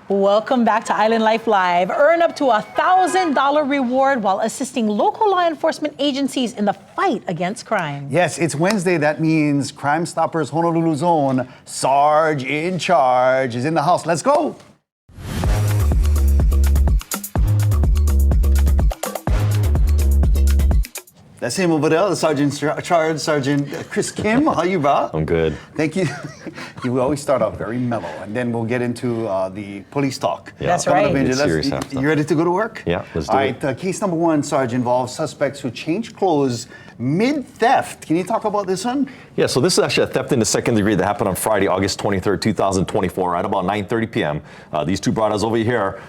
Welcome back to Island Life Live. Earn up to $1,000 reward while assisting local law enforcement agencies in the fight against crime. Yes, it's Wednesday. That means CrimeStoppers Honolulu's own Sarge in Charge is in the house. Let's go. That's him over there, the Sergeant in Charge, Sergeant Chris Kim. How are you, bro? I'm good. Thank you. We always start out very mellow, and then we'll get into the police talk. Yeah. That's right. You ready to go to work? Yeah, let's do it. All right, case number one, Sarge, involves suspects who changed clothes mid-theft. Can you talk about this one? Yeah, so this is actually a theft in the second degree that happened on Friday, August 23rd, 2024, right about 9:30 p.m. These two brothers over here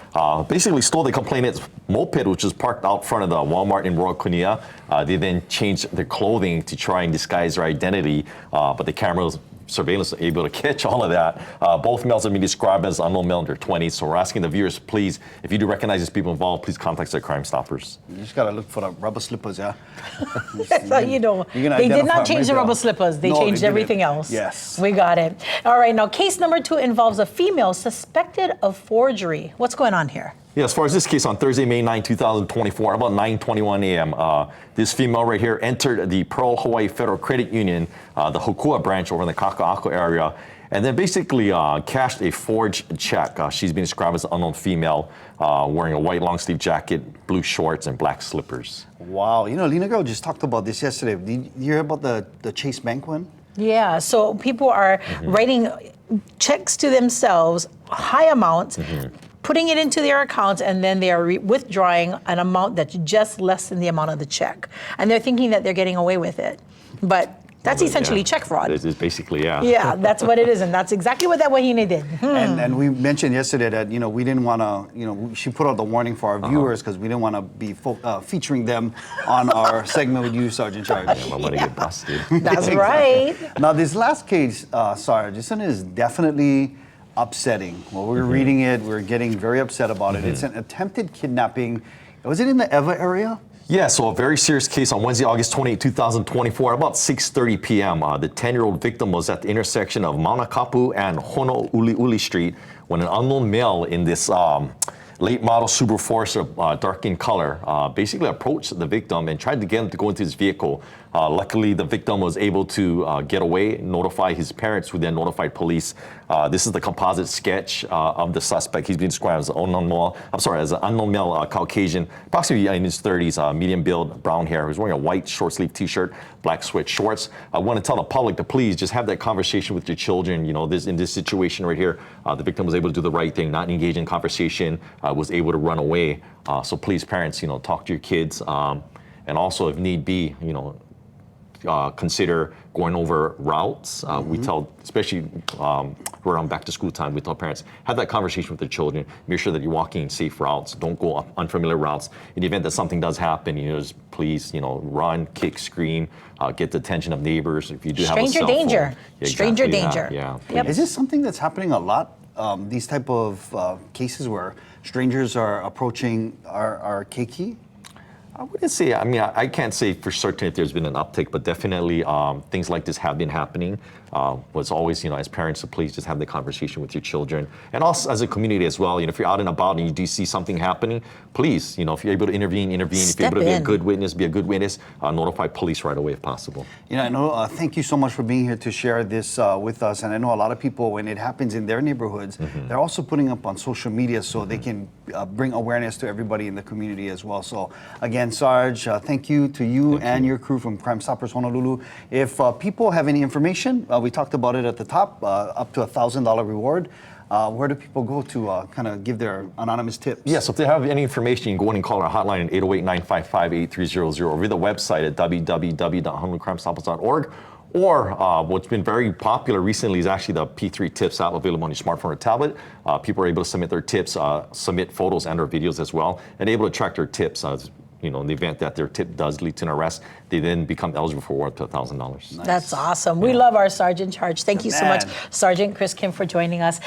basically stole the complainant's moped, which was parked out front of the Walmart in Royal Kunia. They then changed their clothing to try and disguise their identity, but the cameras surveillance was able to catch all of that. Both males have been described as unknown male in their 20s. So we're asking the viewers, please, if you do recognize these people involved, please contact the CrimeStoppers. You just gotta look for the rubber slippers, yeah? So, you know, they did not change the rubber slippers. They changed everything else. Yes. We got it. All right, now case number two involves a female suspected of forgery. What's going on here? Yeah, as far as this case, on Thursday, May 9, 2024, about 9:21 a.m., this female right here entered the Pearl Hawaii Federal Credit Union, the Hokua branch over in the Kaka'ako area, and then basically cashed a forged check. She's been described as an unknown female, wearing a white long-sleeve jacket, blue shorts, and black slippers. Wow. You know, Lena Girl just talked about this yesterday. Did you hear about the Chase Bank one? Yeah, so people are writing checks to themselves, high amounts, putting it into their accounts, and then they are withdrawing an amount that's just less than the amount of the check. And they're thinking that they're getting away with it. But that's essentially check fraud. It's basically, yeah. Yeah, that's what it is, and that's exactly what that wahine did. And we mentioned yesterday that, you know, we didn't want to, you know, she put out the warning for our viewers because we didn't want to be featuring them on our segment with you, Sergeant Charge. My money get busted. That's right. Now, this last case, Sarge, this one is definitely upsetting. When we're reading it, we're getting very upset about it. It's an attempted kidnapping. Was it in the Eva area? Yeah, so a very serious case on Wednesday, August 28, 2024, about 6:30 p.m. The 10-year-old victim was at the intersection of Mauna Kapu and Honolulu Street when an unknown male in this late model Subaru Forester, dark in color, basically approached the victim and tried to get him to go into his vehicle. Luckily, the victim was able to get away, notify his parents, who then notified police. This is the composite sketch of the suspect. He's been described as an unknown male, Caucasian, approximately in his 30s, medium build, brown hair. He was wearing a white short sleeve T-shirt, black sweat shorts. I want to tell the public to please just have that conversation with your children. You know, in this situation right here, the victim was able to do the right thing, not engage in conversation, was able to run away. So please, parents, you know, talk to your kids, and also, if need be, you know, consider going over routes. We tell, especially around back to school time, we tell parents, have that conversation with their children. Make sure that you're walking safe routes. Don't go up unfamiliar routes. In the event that something does happen, you know, just please, you know, run, kick, scream, get the attention of neighbors. If you do have a cell phone. danger. Yeah, Stranger exactly, danger. Yeah. Yep. Is this something that's happening a lot? These type of cases where strangers are approaching our keiki? I wouldn't say, I mean, I can't say for certain if there's been an uptick, but definitely things like this have been happening. Was always, you know, as parents, to please just have the conversation with your children. And also as a community as well, you know, if you're out and about and you do see something happening, please, you know, if you're able to intervene. If you're able to be a good witness, notify police right away if possible. You know, I know, thank you so much for being here to share this with us. And I know a lot of people, when it happens in their neighborhoods, they're also putting up on social media so they can bring awareness to everybody in the community as well. So again, Sarge, thank you to you and your crew from CrimeStoppers Honolulu. If people have any information, we talked about it at the top, up to $1,000 reward. Where do people go to kind of give their anonymous tips? Yeah, so if they have any information, you can go in and call our hotline at 808-955-8300 or via the website at www.honolulucrimestoppers.org. Or what's been very popular recently is actually the P3 Tips app available on your smartphone or tablet. People are able to submit their tips, submit photos and or videos as well, and able to track their tips. You know, in the event that their tip does lead to an arrest, they then become eligible for up to $1,000. Nice. That's awesome. We love our Sergeant Charge. Thank you so much, Sergeant Chris Kim, for joining us.